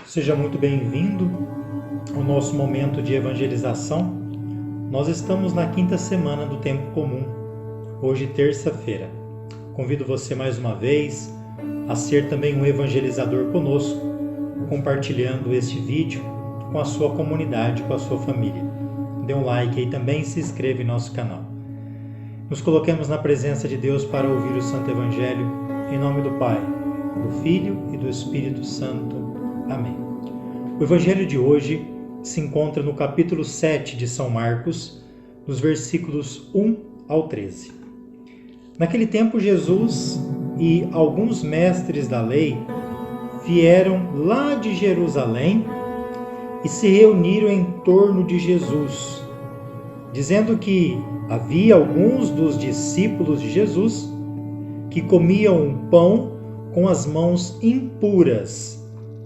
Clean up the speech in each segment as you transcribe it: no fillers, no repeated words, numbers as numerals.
Seja muito bem-vindo ao nosso momento de evangelização. Nós estamos na quinta semana do Tempo Comum, hoje terça-feira. Convido você mais uma vez a ser também um evangelizador conosco, compartilhando este vídeo com a sua comunidade, com a sua família. Dê um like aí também e se inscreva em nosso canal. Nos coloquemos na presença de Deus para ouvir o Santo Evangelho, em nome do Pai, do Filho e do Espírito Santo. Amém. O Evangelho de hoje se encontra no capítulo 7 de São Marcos, nos versículos 1 ao 13. Naquele tempo, Jesus e alguns mestres da lei vieram lá de Jerusalém e se reuniram em torno de Jesus, dizendo que havia alguns dos discípulos de Jesus que comiam pão com as mãos impuras,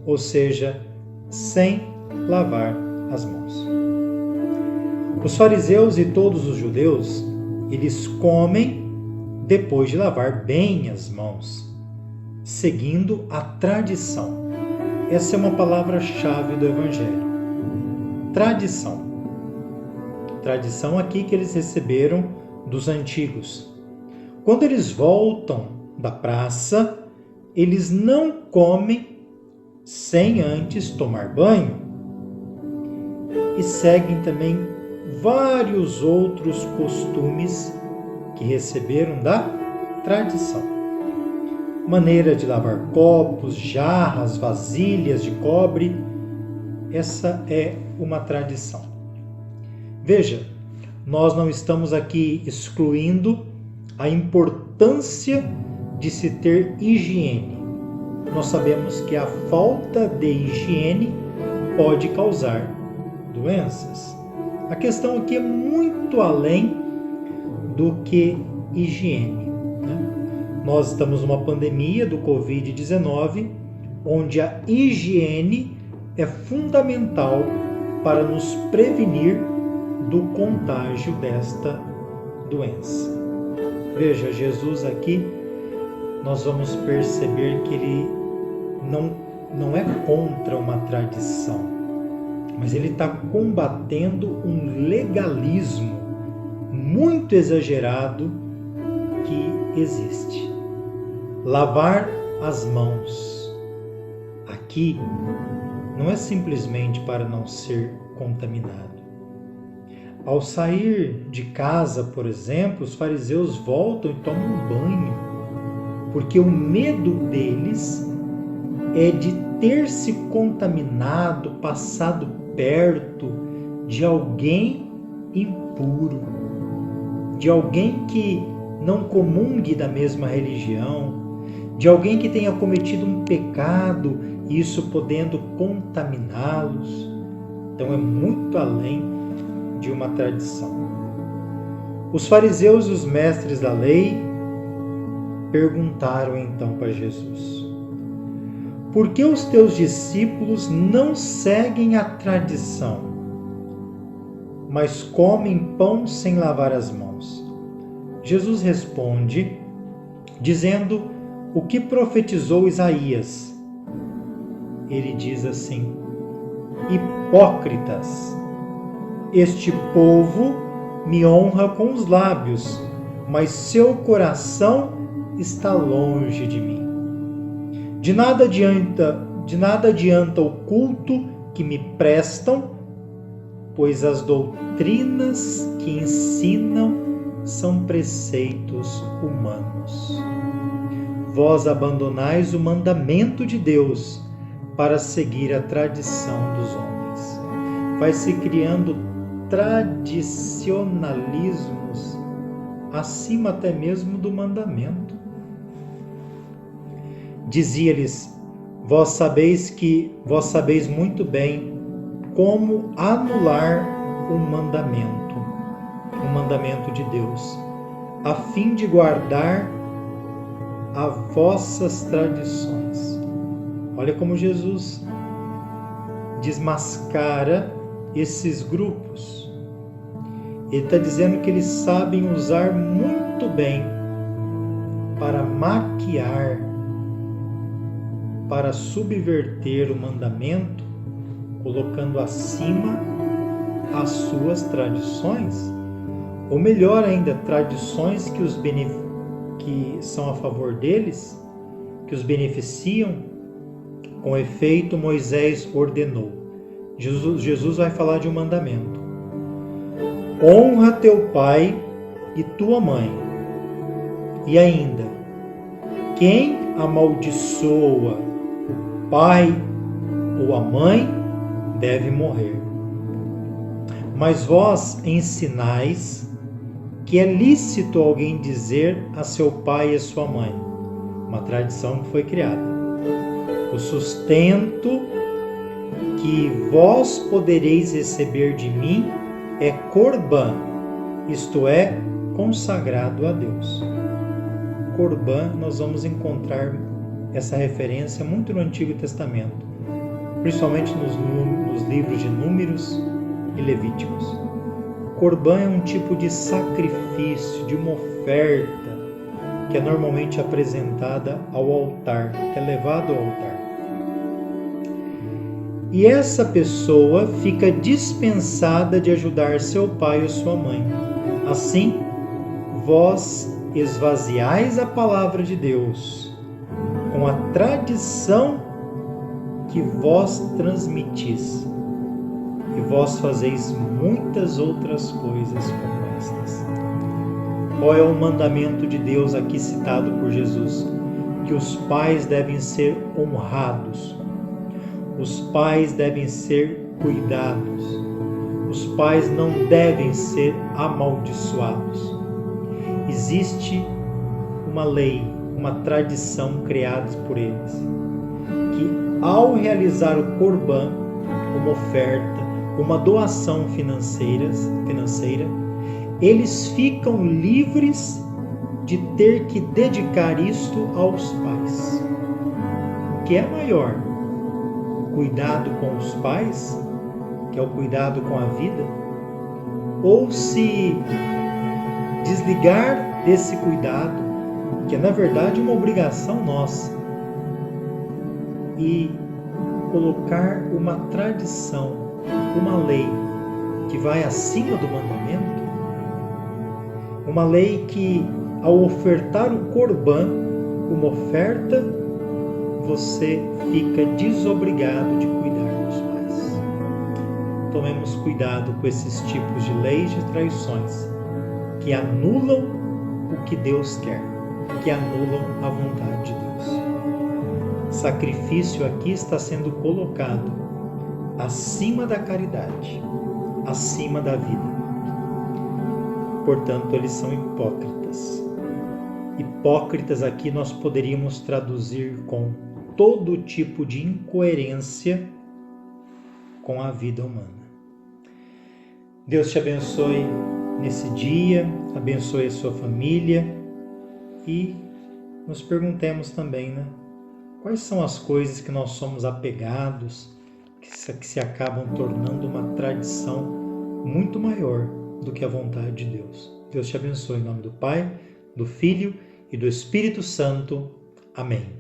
ou seja, sem lavar as mãos. Os fariseus e todos os judeus, eles comem depois de lavar bem as mãos, seguindo a tradição. Essa é uma palavra-chave do Evangelho. Tradição. Tradição aqui que eles receberam dos antigos. Quando eles voltam da praça, eles não comem sem antes tomar banho, e seguem também vários outros costumes que receberam da tradição. Maneira de lavar copos, jarras, vasilhas de cobre, essa é uma tradição. Veja, nós não estamos aqui excluindo a importância de se ter higiene. Nós sabemos que a falta de higiene pode causar doenças. A questão aqui é muito além do que higiene, né? Nós estamos numa pandemia do Covid-19, onde a higiene é fundamental para nos prevenir do contágio desta doença. Veja, Jesus aqui, nós vamos perceber que ele não é contra uma tradição, mas ele está combatendo um legalismo muito exagerado que existe. Lavar as mãos aqui não é simplesmente para não ser contaminado. Ao sair de casa, por exemplo, os fariseus voltam e tomam um banho, porque o medo deles é de ter se contaminado, passado perto de alguém impuro, de alguém que não comungue da mesma religião, de alguém que tenha cometido um pecado, isso podendo contaminá-los. Então é muito além de uma tradição. Os fariseus e os mestres da lei perguntaram então para Jesus: por que os teus discípulos não seguem a tradição, mas comem pão sem lavar as mãos? Jesus responde dizendo o que profetizou Isaías. Ele diz assim: hipócritas, este povo me honra com os lábios, mas seu coração está longe de mim. De nada adianta o culto que me prestam, pois as doutrinas que ensinam são preceitos humanos. Vós abandonais o mandamento de Deus para seguir a tradição dos homens. Vai se criando tradicionalismos acima até mesmo do mandamento. Dizia-lhes: vós sabeis muito bem como anular um mandamento de Deus, a fim de guardar as vossas tradições. Olha como Jesus desmascara esses grupos. Ele está dizendo que eles sabem usar muito bem para maquiar para subverter o mandamento, colocando acima as suas tradições, ou melhor ainda, tradições que são a favor deles, que os beneficiam. Com efeito, Moisés ordenou. Jesus vai falar de um mandamento. Honra teu pai e tua mãe. E ainda, quem amaldiçoa o pai ou a mãe deve morrer. Mas vós ensinais que é lícito alguém dizer a seu pai e a sua mãe, uma tradição que foi criada: o sustento que vós podereis receber de mim é Corbã, isto é, consagrado a Deus. Corbã, nós vamos encontrar essa referência muito no Antigo Testamento, principalmente nos livros de Números e Levíticos. Corbã é um tipo de sacrifício, de uma oferta, que é normalmente apresentada ao altar, que é levado ao altar. E essa pessoa fica dispensada de ajudar seu pai ou sua mãe. Assim, vós esvaziais a palavra de Deus com a tradição que vós transmitis, e vós fazeis muitas outras coisas como estas. Qual é o mandamento de Deus aqui citado por Jesus? Que os pais devem ser honrados, os pais devem ser cuidados, os pais não devem ser amaldiçoados. Existe uma lei, uma tradição criada por eles, que ao realizar o Corbã, uma oferta, uma doação financeira, eles ficam livres de ter que dedicar isto aos pais. O que é maior? O cuidado com os pais, que é o cuidado com a vida, ou se desligar desse cuidado, que é na verdade uma obrigação nossa, e colocar uma tradição, uma lei que vai acima do mandamento, uma lei que, ao ofertar o Corbã, uma oferta, você fica desobrigado de cuidar dos pais. Tomemos cuidado com esses tipos de leis de traições que anulam o que Deus quer, que anulam a vontade de Deus. Sacrifício aqui está sendo colocado acima da caridade, acima da vida. Portanto, eles são hipócritas. Hipócritas aqui nós poderíamos traduzir com todo tipo de incoerência com a vida humana. Deus te abençoe nesse dia, abençoe a sua família e nos perguntemos também, quais são as coisas que nós somos apegados, que se acabam tornando uma tradição muito maior do que a vontade de Deus. Deus te abençoe em nome do Pai, do Filho e do Espírito Santo. Amém.